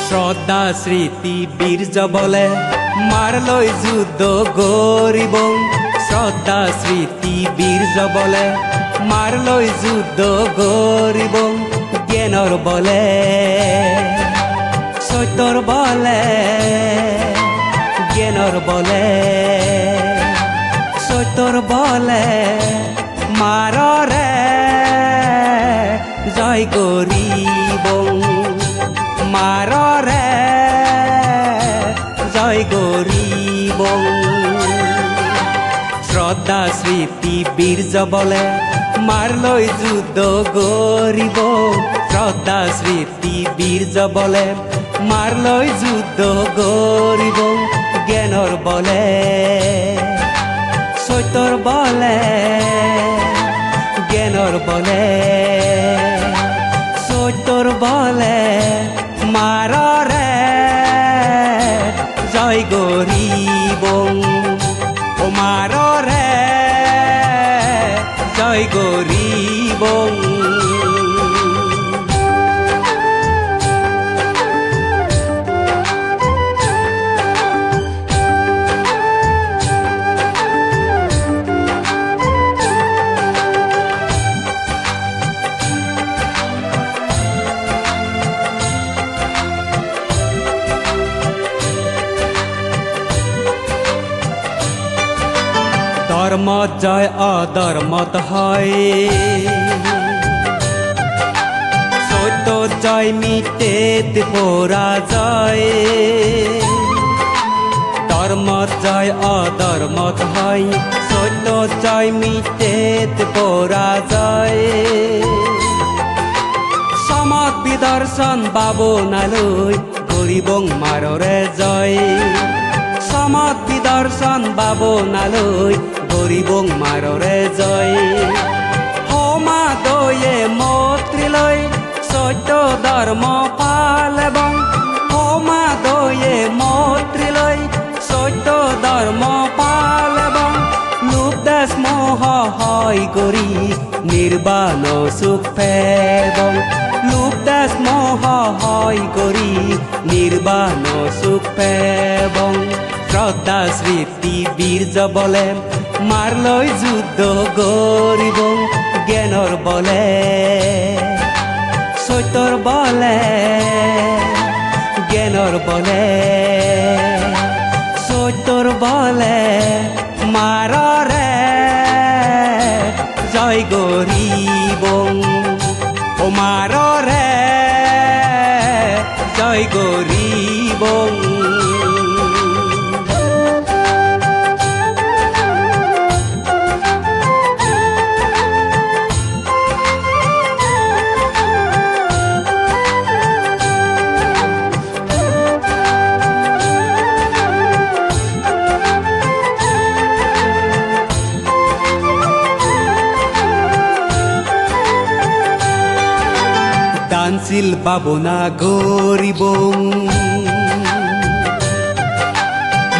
শ্রদ্ধা স্মৃতি বীর্য বলে মারলই যুদ্ধ গরিব শ্রদ্ধা স্মৃতি বীর্য বলে মারলই যুদ্ধ গরিব জ্ঞানর বলে সত্যর বলে জ্ঞানর বলে সত্যর বলে মাররে জয় গরিব মাররে জয় গরিব শ্রদ্ধা স্মৃতি বীর্য বলে মারলই যুদ্ধ গরিব শ্রদ্ধা স্মৃতি বীর্য বলে মারলই যুদ্ধ গরিব জ্ঞানর বলে সত্যর বলে জ্ঞানর বলে সত্যর বলে মাররে জয় গরিব ও মাররে জয় গরিব ধর্ম জয় অধর্মত হয় সত্য জয় মিটে পরাজয় ধর্ম জয় অধর্মত হয় সত্য জয় মিটে পরাজয় সমত বিদর্শন ভাবনালৈ গরিব মাররে জয় সমত বিদর্শন ভাবনালৈ গরিব মাররে জয় হমা দয়ে মৈত্রীলৈ সত্য ধর্ম পালব হমা দয়ে মৈত্রীলৈ সত্য ধর্ম পালব লোভ দেশ মোহ হয় করি নির্বাণ সুখ পেব লোভ দেশ মোহ হয় করি নির্বাণ সুখ পেব শ্রদ্ধা স্মৃতি বীর্য বলে মারলই যুদ্ধ গরিব জ্ঞানর বলে সত্যর বলে জ্ঞানর বলে সত্যর বলে মাররে জয় গরিব ও মাররে জয় গরিব দানশীল ভাবনা গরিব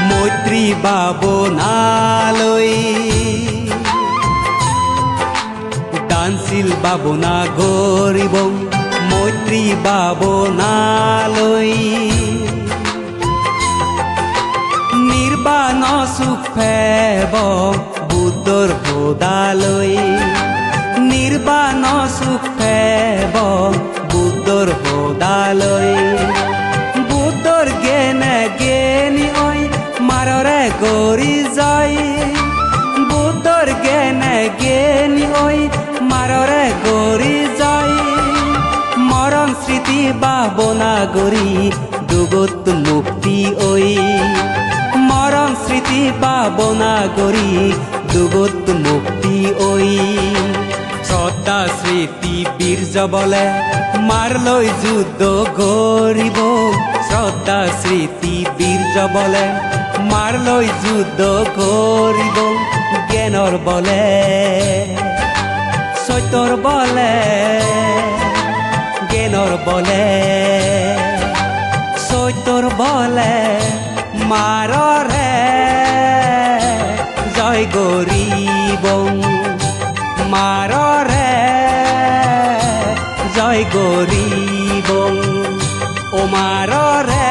মৈত্রী ভাবনালৈ দানশীল ভাবনা গরিব মৈত্রী ভাবনালৈ নির্বাণ সুখ পেব বুদ্ধর বোধালৈ নির্বাণ সুখ পেব বুদ্ধর বোধালৈ বুদ্ধর জ্ঞানে জ্ঞানী ঐ মাররে গরি যায় বুদ্ধর জ্ঞানে জ্ঞানী ঐ মাররে গরি যায় মরণ স্মৃতি ভাবনা গরি দুগত মুক্তি ঐ মরণ স্মৃতি ভাবনা গরি দুগত মুক্তি ঐ শ্রদ্ধা স্মৃতি বীর্য বলে মারলই যুদ্ধ গরিব শ্রদ্ধা স্মৃতি বীর্য বলে মারলই যুদ্ধ গরিব জ্ঞানর বলে সত্যর বলে জ্ঞানর বলে সত্যর বলে মাররে জয় গরিবং মাররে জয় গরিবং ও মাররে